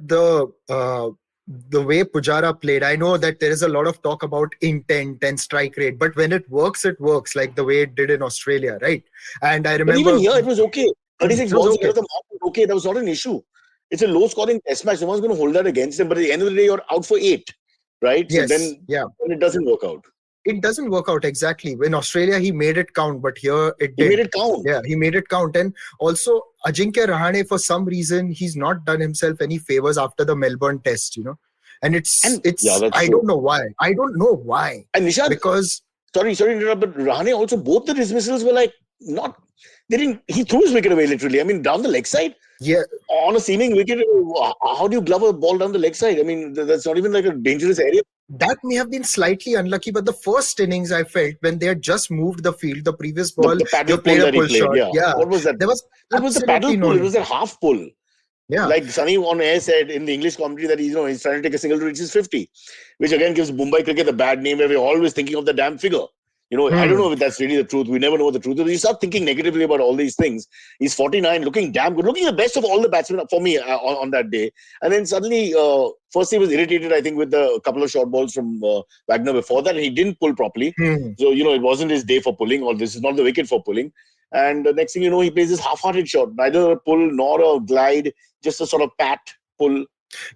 the way Pujara played, I know that there is a lot of talk about intent and strike rate, but when it works like the way it did in Australia, right? And I remember... But even here, it was okay. 36 balls against the mark was okay. That was not an issue. It's a low-scoring test match. No one's going to hold that against them, but at the end of the day, you're out for 8, right? Yes, so then it doesn't work out. It doesn't work out, exactly. In Australia, he made it count, but here it did. He made it count. Yeah, he made it count. And also, Ajinkya Rahane, for some reason, he's not done himself any favors after the Melbourne test, And I don't know why. And Nishad, because... Sorry, but Rahane also, both the dismissals were like, he threw his wicket away literally. I mean, down the leg side. Yeah. On a seaming wicket, how do you glove a ball down the leg side? I mean, that's not even like a dangerous area. That may have been slightly unlucky, but the first innings I felt when they had just moved the field, the previous ball, they played a pull shot. Yeah. What was that? There was the paddle pull. It was a half pull. Yeah. Like Sunny on air said in the English commentary that he's trying to take a single to reach his 50, which again gives Mumbai cricket a bad name where we're always thinking of the damn figure. I don't know if that's really the truth. We never know what the truth is. You start thinking negatively about all these things. He's 49, looking damn good, looking the best of all the batsmen for me on that day. And then suddenly, first he was irritated, I think, with a couple of short balls from Wagner before that, and he didn't pull properly. So, it wasn't his day for pulling, or this is not the wicket for pulling. And the next thing you know, he plays this half-hearted shot, neither a pull nor a glide, just a sort of pat pull.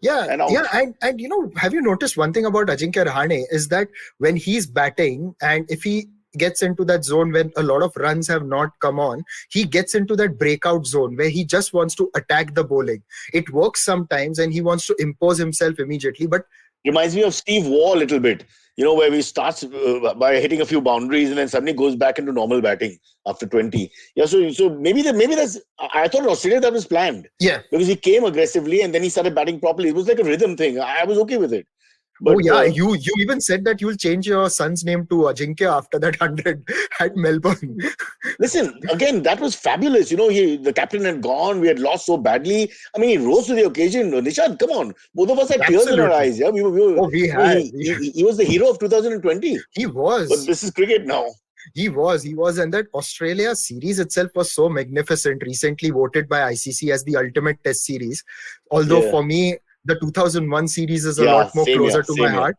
Yeah, and have you noticed one thing about Ajinkya Rahane is that when he's batting and if he gets into that zone when a lot of runs have not come on, he gets into that breakout zone where he just wants to attack the bowling. It works sometimes and he wants to impose himself immediately, but Reminds me of Steve Waugh a little bit. Where he starts by hitting a few boundaries and then suddenly goes back into normal batting after 20. Yeah, so maybe that's. I thought in Australia that was planned. Yeah. Because he came aggressively and then he started batting properly. It was like a rhythm thing. I was okay with it. But, you even said that you'll change your son's name to Ajinkya after that 100 at Melbourne. Listen, again, that was fabulous. The captain had gone. We had lost so badly. I mean, he rose to the occasion. Nishad, come on. Both of us had tears in our eyes. Yeah, we had. He was the hero of 2020. He was. But this is cricket now. He was. And that Australia series itself was so magnificent. Recently voted by ICC as the ultimate test series. Although for me, the 2001 series is a lot more closer to my heart.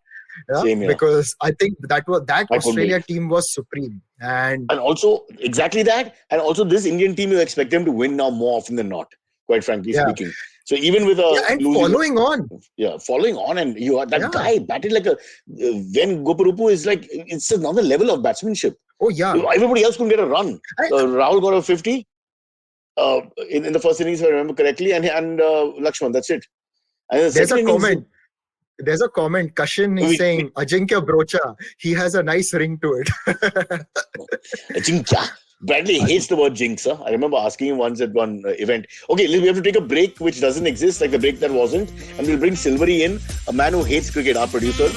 Yeah, because I think that Australia team was supreme. And also, exactly that. And also, this Indian team, you expect them to win now more often than not, quite frankly speaking. So even with following on. Yeah, following on. And that guy batted like Ven Goparupu is like, it's another level of batsmanship. Oh, yeah. Everybody else couldn't get a run. Rahul got a 50 in the first innings, if I remember correctly. And Lakshman, that's it. There's a comment. Kashin is saying, Ajinkya Brocha. He has a nice ring to it. Ajinkya. Bradley hates the word jinx. I remember asking him once at one event. Okay, we have to take a break which doesn't exist, like the break that wasn't. And we'll bring Silvery in, a man who hates cricket, our producer.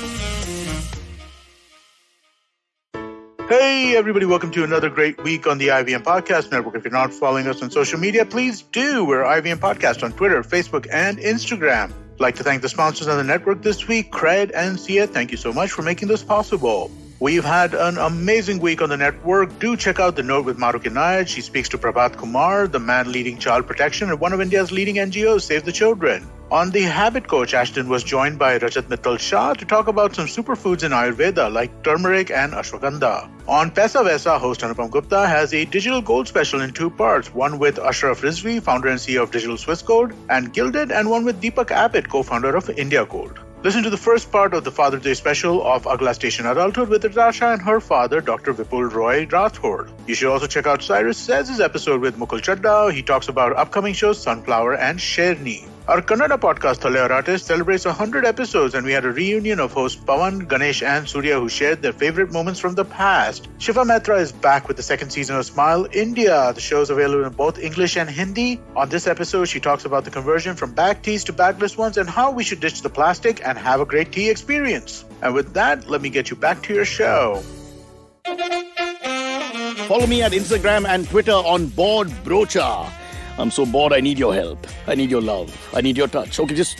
Hey everybody, welcome to another great week on the IVM Podcast Network. If you're not following us on social media, please do. We're IVM Podcast on Twitter, Facebook, and Instagram. I'd like to thank the sponsors on the network this week, Cred and Sia. Thank you so much for making this possible. We've had an amazing week on the network. Do check out The Note with Mahrukh Inayat. She speaks to Prabhat Kumar, the man leading child protection at one of India's leading NGOs, Save the Children. On The Habit Coach, Ashton was joined by Rajat Mittal Shah to talk about some superfoods in Ayurveda like turmeric and ashwagandha. On Paisa Vaisa, host Anupam Gupta has a digital gold special in 2 parts, one with Ashraf Rizvi, founder and CEO of Digital Swiss Gold and Gilded, and one with Deepak Abbott, co-founder of India Gold. Listen to the first part of the Father's Day special of Agla Station Adulthood with Natasha and her father, Dr. Vipul Roy Rathod. You should also check out Cyrus Says' episode with Mukul Chadda. He talks about upcoming shows Sunflower and Sherni. Our Kannada podcast, Thale Artist, celebrates 100 episodes, and we had a reunion of hosts Pawan, Ganesh, and Surya who shared their favorite moments from the past. Shiva Mehta is back with the second season of Smile India. The show is available in both English and Hindi. On this episode, she talks about the conversion from bag teas to bagless ones and how we should ditch the plastic and have a great tea experience. And with that, let me get you back to your show. Follow me at Instagram and Twitter on Bored Brocha. I'm so bored, I need your help. I need your love. I need your touch. Okay, just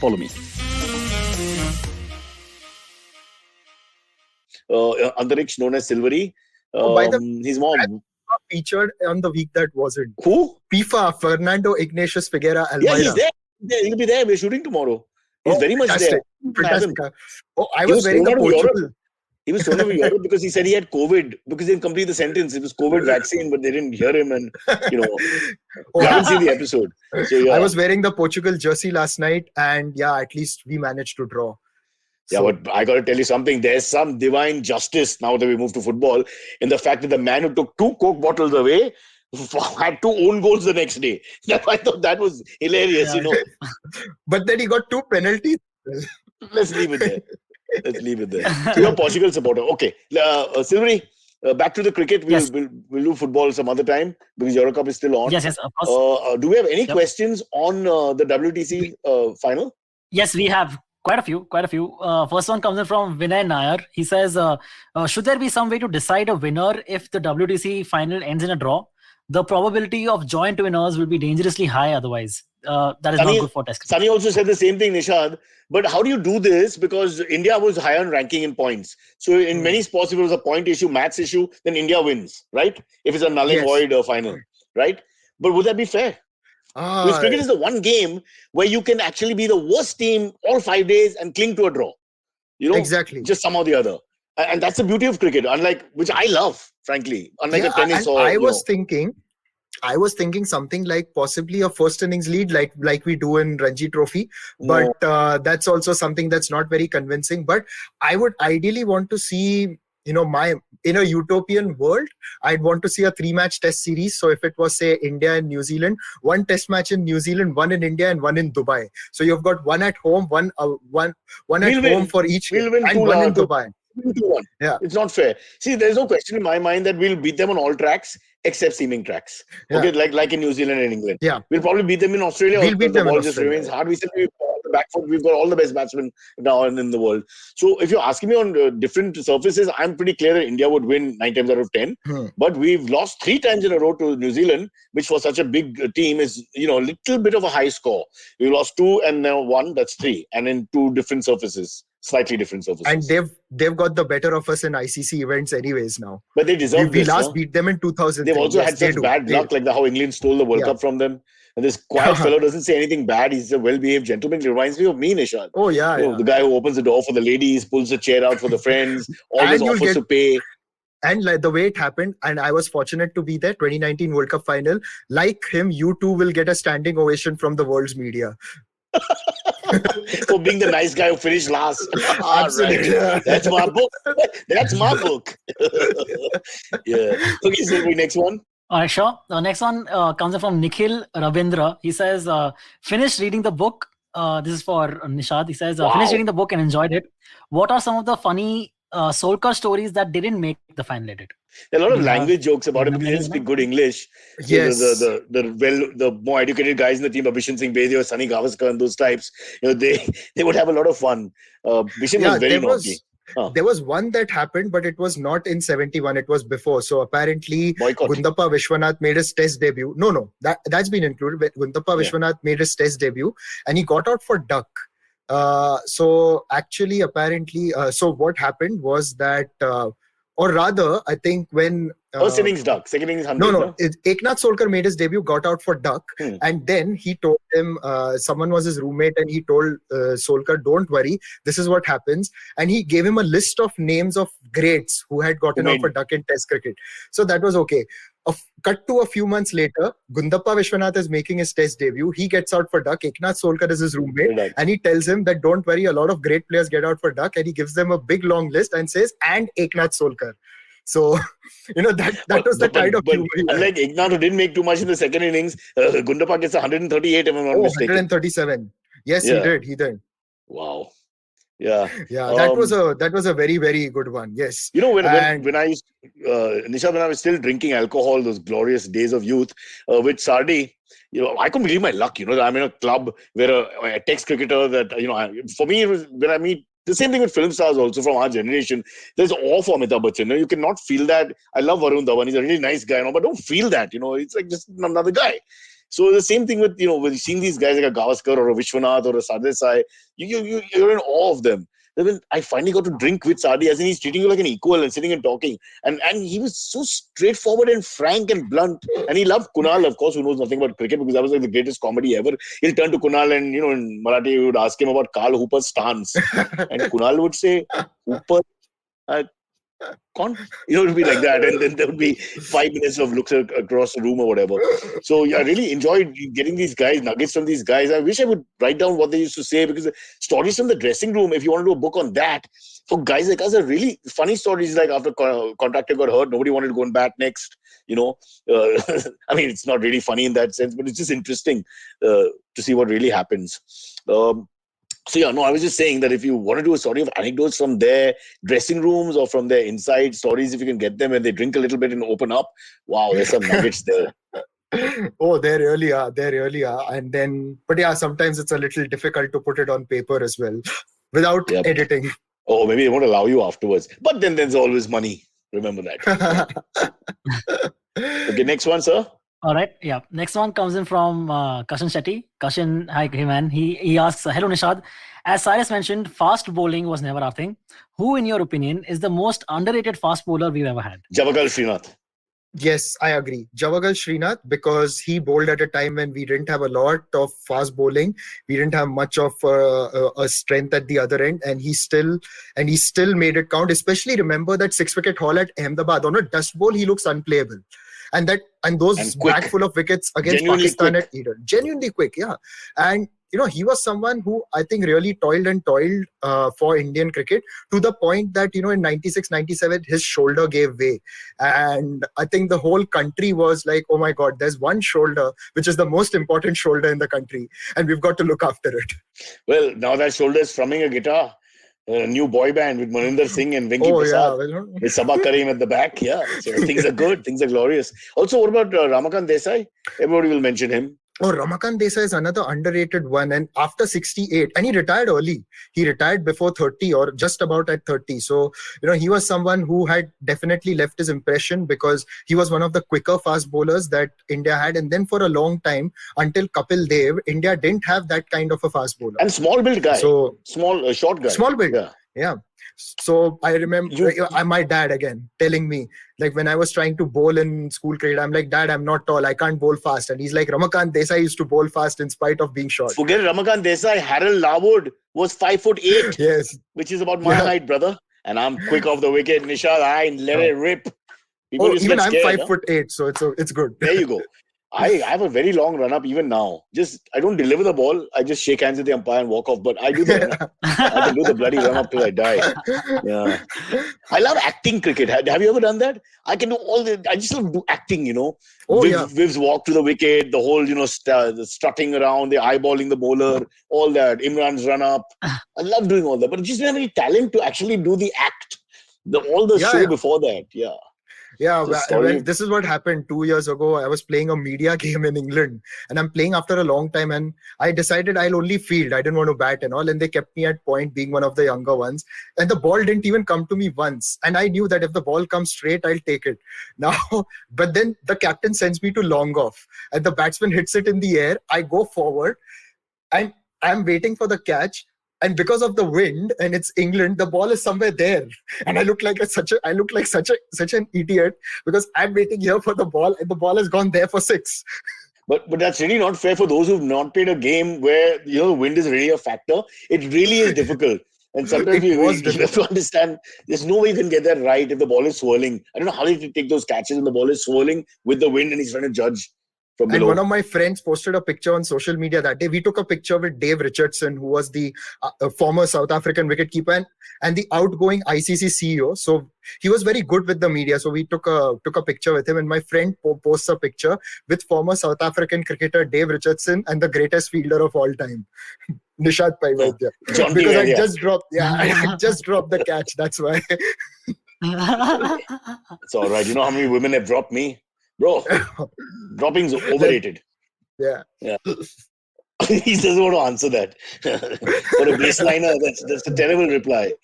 follow me. Antariksh, known as Silvery. By the his mom featured on the week that wasn't. Who? FIFA, Fernando Ignatius Figueira Almeida. Yeah, he's there. He'll be there. We're shooting tomorrow. He's very much there. Fantastic. I was wearing the Portugal. He was thrown over Europe because he said he had COVID, because he didn't complete the sentence. It was COVID vaccine, but they didn't hear him, and you haven't seen the episode. So, yeah. I was wearing the Portugal jersey last night, and at least we managed to draw. So, yeah, but I got to tell you something. There's some divine justice now that we move to football in the fact that the man who took 2 Coke bottles away had 2 own goals the next day. I thought that was hilarious, But then he got 2 penalties. Let's leave it there. So you're a Portugal supporter. Okay. Silvery, back to the cricket. We'll do football some other time because Euro Cup is still on. Yes, of course. Do we have any questions on the WTC final? Yes, we have quite a few. First one comes in from Vinay Nair. He says, should there be some way to decide a winner if the WTC final ends in a draw? The probability of joint winners will be dangerously high otherwise. That is not good for test cricket. Sunny also said the same thing, Nishad. But how do you do this? Because India was higher on ranking in points. So in many sports, if it was a point issue, maths issue, then India wins, right? If it's a null and void final, right? But would that be fair? Because cricket is the one game where you can actually be the worst team all 5 days and cling to a draw. Exactly. Just somehow or the other. And that's the beauty of cricket, which I love, frankly. Unlike a tennis or... I was thinking something like possibly a first innings lead like we do in Ranji Trophy. But that's also something that's not very convincing. But I would ideally want to see, in a utopian world, I'd want to see a 3-match test series. So if it was, say, India and New Zealand, 1 test match in New Zealand, 1 in India, and 1 in Dubai. So you've got 1 at home, one at home for each, and 1 in Dubai. 2-1. Yeah. It's not fair. See, there's no question in my mind that we'll beat them on all tracks except seaming tracks. Yeah. Okay, like in New Zealand and England. Yeah. We'll probably beat them in Australia. We'll beat them the ball in just Australia. remains hard. We said we've got the back foot. We've got all the best batsmen now and in the world. So if you're asking me on different surfaces, I'm pretty clear that India would win 9 times out of 10. But we've lost 3 times in a row to New Zealand, which for such a big team is, a little bit of a high score. We lost 2 and now 1. That's 3, and in 2 different surfaces. Slightly different surfaces. And they've got the better of us in ICC events anyways now. But they deserve We last beat them in 2000. They've also had such bad luck, like how England stole the World Cup from them. And this quiet fellow doesn't say anything bad. He's a well-behaved gentleman. He reminds me of me, Nishad. Oh, yeah, The guy who opens the door for the ladies, pulls the chair out for the friends, always offers to pay. And like the way it happened, and I was fortunate to be there, 2019 World Cup final. Like him, you too will get a standing ovation from the world's media. For being the nice guy who finished last. Absolutely. Right. That's my book. That's my book. Yeah. Okay, so next one. All right, sure. The next one comes from Nikhil Ravindra. He says, finished reading the book. This is for Nishad. He says, finished reading the book and enjoyed it. What are some of the funny Solkar stories that didn't make the final edit? There are a lot of language jokes about it because he didn't speak good English. So yes. The more educated guys in the team, Bishan Singh Bedi or Sunil Gavaskar and those types, they would have a lot of fun. Bishan was very naughty. There was one that happened, but it was not in 71. It was before. So apparently, Gundappa Vishwanath made his test debut. No, that's been included. Gundappa Vishwanath made his test debut, and he got out for duck. So actually, apparently, so what happened was that, or rather, I think when first innings duck, second innings 100. No. Eknath Solkar made his debut, got out for duck, and then he told him, someone was his roommate, and he told Solkar, "Don't worry, this is what happens." And he gave him a list of names of greats who had gotten out for duck in Test cricket. So that was okay. Cut to a few months later, Gundappa Vishwanath is making his test debut. He gets out for duck. Eknath Solkar is his roommate, and he tells him that don't worry, a lot of great players get out for duck, and he gives them a big long list and says, and Eknath Solkar. So, that was the kind of humor. Unlike Eknath, who didn't make too much in the second innings, Gundappa gets 138, if I'm not mistaken. 137. Yes, he did. Wow. Yeah. That was a very, very good one. Yes. When I used Nishad, when I was still drinking alcohol, those glorious days of youth, with Sardi, I couldn't believe my luck. I'm in a club where a Test cricketer that for me, it was when I meet. The same thing with film stars also from our generation. There's awe for Amitabh Bachchan. You cannot feel that. I love Varun Dhawan. He's a really nice guy, but don't feel that. It's like just another guy. So the same thing with, when you've seen these guys like a Gavaskar or a Vishwanath or a Sardesai, you're in awe of them. Then when I finally got to drink with Sardi, as in he's treating you like an equal and sitting and talking. And he was so straightforward and frank and blunt. And he loved Kunal, of course, who knows nothing about cricket, because that was like the greatest comedy ever. He'll turn to Kunal and, in Marathi, he would ask him about Karl Hooper's stance. And Kunal would say, Hooper, it would be like that, and then there would be 5 minutes of looks across the room or whatever. So I really enjoyed getting these guys, nuggets from these guys. I wish I would write down what they used to say, because the stories from the dressing room, if you want to do a book on that, for guys like us, are really funny stories. Like after contractor got hurt, nobody wanted to go and bat next. I mean, it's not really funny in that sense, but it's just interesting to see what really happens. I was just saying that if you want to do a story of anecdotes from their dressing rooms or from their inside stories, if you can get them and they drink a little bit and open up, wow, there's some nuggets there. Oh, they really are. And then, but yeah, sometimes it's a little difficult to put it on paper as well without editing. Oh, maybe they won't allow you afterwards. But then there's always money. Remember that. Okay, next one, sir. All right. Yeah. Next one comes in from Kashan Shetty. Kashan, hi, man. He asks, hello, Nishad. As Cyrus mentioned, fast bowling was never our thing. Who, in your opinion, is the most underrated fast bowler we've ever had? Javagal Srinath. Yes, I agree. Javagal Srinath, because he bowled at a time when we didn't have a lot of fast bowling. We didn't have much of a strength at the other end, and he still made it count. Especially remember that 6-wicket haul at Ahmedabad. On a dust bowl, he looks unplayable. and those And quick. bag full of wickets against Genuinely Pakistan quick. at Eden. Genuinely quick, yeah. And he was someone who I think really toiled for Indian cricket, to the point that, in 96, 97, his shoulder gave way. And I think the whole country was like, oh my God, there's one shoulder, which is the most important shoulder in the country, and we've got to look after it. Well, now that shoulder is strumming a guitar. A new boy band with Maninder Singh and Venki Oh, Prasad. yeah. Well, With Sabha Karim at the back. Yeah. So things are good. Things are glorious. Also, what about Ramakant Desai? Everybody will mention him. Oh, Ramakant Desai is another underrated one. And after 68, and he retired early. He retired before 30 or just about at 30. So, he was someone who had definitely left his impression, because he was one of the quicker fast bowlers that India had. And then for a long time, until Kapil Dev, India didn't have that kind of a fast bowler. And small build guy. So, short guy. Small build. Yeah. So I remember my dad again telling me, like, when I was trying to bowl in school cricket, I'm like, Dad, I'm not tall, I can't bowl fast. And he's like, Ramakant Desai used to bowl fast in spite of being short. Forget Ramakant Desai. Harold Larwood was 5'8". Yes. Which is about my height, brother. And I'm quick off the wicket. Nishad, I let it rip. People even I'm 5'8", so it's good. There you go. I have a very long run up even now. I don't deliver the ball. I just shake hands with the umpire and walk off. But I do the run up. I can do the bloody run up till I die. Yeah. I love acting cricket. Have you ever done that? I can do I just love do acting, Viv's walk to the wicket, the whole, the strutting around, the eyeballing the bowler, all that. Imran's run up. I love doing all that. But I just don't have any talent to actually do the act. Show before that. Yeah. Yeah, this is what happened 2 years ago. I was playing a media game in England, and I'm playing after a long time, and I decided I'll only field. I didn't want to bat and all, and they kept me at point, being one of the younger ones, and the ball didn't even come to me once. And I knew that if the ball comes straight, I'll take it. Now, but then the captain sends me to long off, and the batsman hits it in the air. I go forward, and I'm waiting for the catch. And because of the wind, and it's England, the ball is somewhere there, and I look like such an idiot, because I'm waiting here for the ball, and the ball has gone there for 6. But that's really not fair for those who've not played a game where wind is really a factor. It really is difficult, and sometimes you have to understand. There's no way you can get that right if the ball is swirling. I don't know how you take those catches when the ball is swirling with the wind, and he's trying to judge. And one of my friends posted a picture on social media that day. We took a picture with Dave Richardson, who was the former South African wicketkeeper and the outgoing ICC CEO. So he was very good with the media. So we took a picture with him, and my friend posts a picture with former South African cricketer Dave Richardson and the greatest fielder of all time, Nishad Pai Vaidya. Because I just dropped the catch. That's why. It's all right. You know how many women have dropped me? Bro, dropping's overrated. Yeah. He doesn't want to answer that. For a baseliner, that's a terrible reply.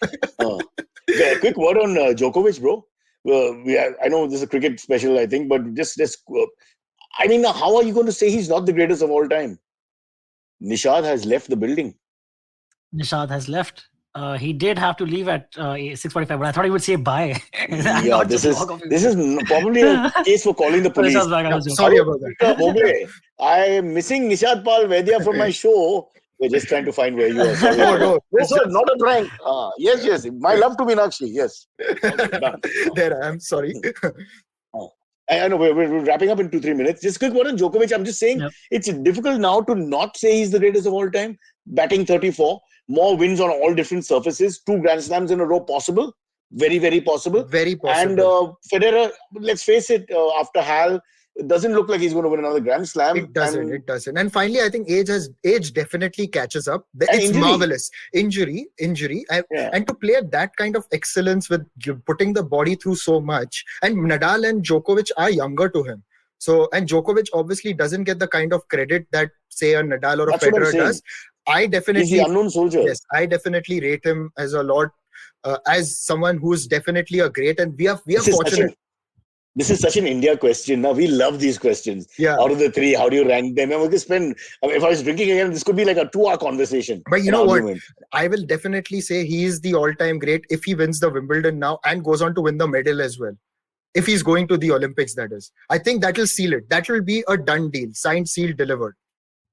Quick word on Djokovic, bro. I know this is a cricket special, I think, but just how are you going to say he's not the greatest of all time? Nishad has left the building. Nishad has left. He did have to leave at 6:45, but I thought he would say bye. Yeah, this is probably a case for calling the police. Sorry about that. I am missing Nishad Pai Vaidya from my show. We're just trying to find where you are. Sorry. No, sir, not a prank. Yes. My love to Meenakshi. Yes. Okay, there I am. Sorry. I know we're wrapping up in 2-3 minutes. Just quick word on Djokovic. I'm just saying It's difficult now to not say he's the greatest of all time. Batting 34. More wins on all different surfaces. 2 Grand Slams in a row possible. Very, very possible. Very possible. And Federer, let's face it, after Hal, it doesn't look like he's going to win another Grand Slam. It doesn't. And finally, I think age definitely catches up. It's marvelous. Injury. And to play at that kind of excellence with putting the body through so much. And Nadal and Djokovic are younger to him. So, and Djokovic obviously doesn't get the kind of credit that, say, a Nadal or a Federer does. He's the unknown soldier. Yes, I definitely rate him as a lot, as someone who's definitely a great, and we are fortunate. This is such an India question. Now we love these questions. Yeah. Out of the 3, how do you rank them? And we could if I was drinking again, this could be like a 2-hour conversation. But you know what? I will definitely say he is the all-time great if he wins the Wimbledon now and goes on to win the medal as well. If he's going to the Olympics, that is. I think that will seal it. That will be a done deal. Signed, sealed, delivered.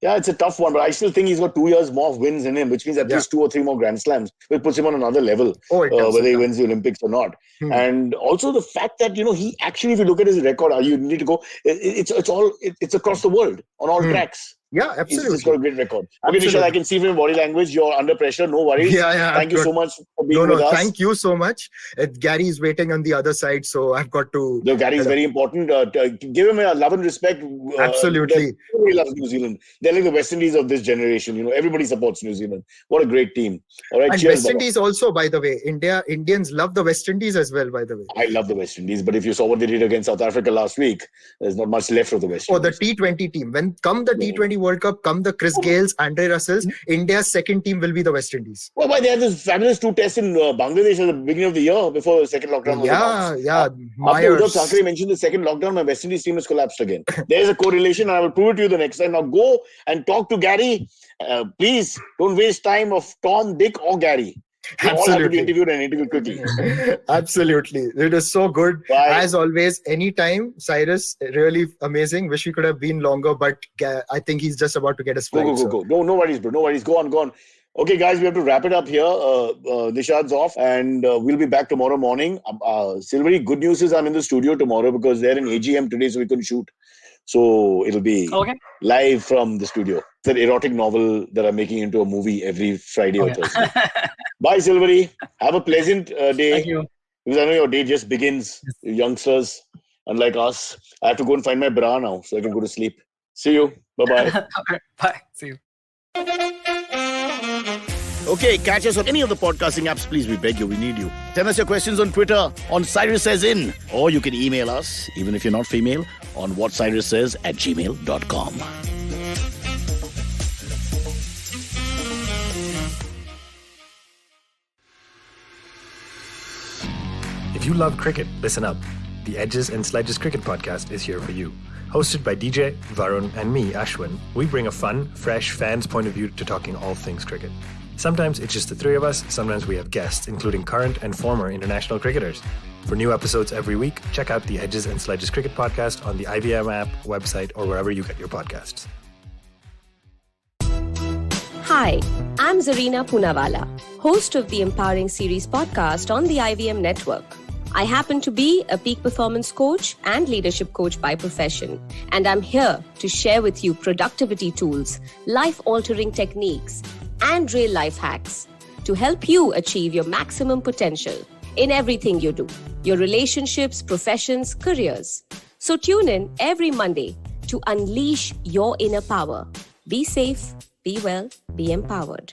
Yeah, it's a tough one, but I still think he's got 2 years more of wins in him, which means at least 2 or 3 more Grand Slams, which puts him on another level, whether he wins the Olympics or not. And also the fact that, he actually, if you look at his record, you need to go, it's across the world on all tracks. Yeah, absolutely. He's got a great record. Okay, Nishad, I can see from your body language, you're under pressure. No worries. Yeah. Thank you so much for being with us. Thank you so much. Gary is waiting on the other side, so I've got to... No, Gary is very important. Give him a love and respect. Absolutely. Everybody loves New Zealand. They're like the West Indies of this generation. Everybody supports New Zealand. What a great team. All right, and cheers, West Indies also, by the way. Indians love the West Indies as well, by the way. I love the West Indies, but if you saw what they did against South Africa last week, there's not much left of the West Indies. The T20 team. When come the T20 World Cup, come the Chris Gales, Andre Russells, India's second team will be the West Indies. Well, they had this fabulous 2 tests in Bangladesh at the beginning of the year before the second lockdown was announced. After Uddhav Thackeray mentioned the second lockdown, my West Indies team has collapsed again. There's a correlation, and I will prove it to you the next time. Now go and talk to Gary. Please don't waste time of Tom, Dick, or Gary. They all have to be interviewed and interviewed quickly. Absolutely. It is so good. Bye. As always, anytime, Cyrus, really amazing. Wish we could have been longer, but I think he's just about to get his flight. Go. No worries, bro. No worries. Go on. Okay, guys, we have to wrap it up here. Nishad's off, and we'll be back tomorrow morning. Silvery, good news is I'm in the studio tomorrow because they're in AGM today, so we couldn't shoot. So it'll be live from the studio. It's an erotic novel that I'm making into a movie every Friday or Thursday. Bye, Silvery. Have a pleasant day. Thank you. Because I know your day just begins. You youngsters, unlike us. I have to go and find my bra now so I can go to sleep. See you. Bye-bye. Bye. See you. Okay, catch us on any of the podcasting apps, please. We beg you, we need you. Send us your questions on Twitter, on Cyrus Says In. Or you can email us, even if you're not female, on whatcyrussays@gmail.com. If you love cricket, listen up. The Edges and Sledges Cricket Podcast is here for you. Hosted by DJ, Varun, and me, Ashwin, we bring a fun, fresh fan's point of view to talking all things cricket. Sometimes it's just the three of us, sometimes we have guests, including current and former international cricketers. For new episodes every week, check out the Edges and Sledges Cricket Podcast on the IVM app, website, or wherever you get your podcasts. Hi, I'm Zarina Poonawalla, host of the Empowering Series podcast on the IVM network. I happen to be a peak performance coach and leadership coach by profession, and I'm here to share with you productivity tools, life-altering techniques, and real life hacks to help you achieve your maximum potential in everything you do, your relationships, professions, careers. So tune in every Monday to unleash your inner power. Be safe, be well, be empowered.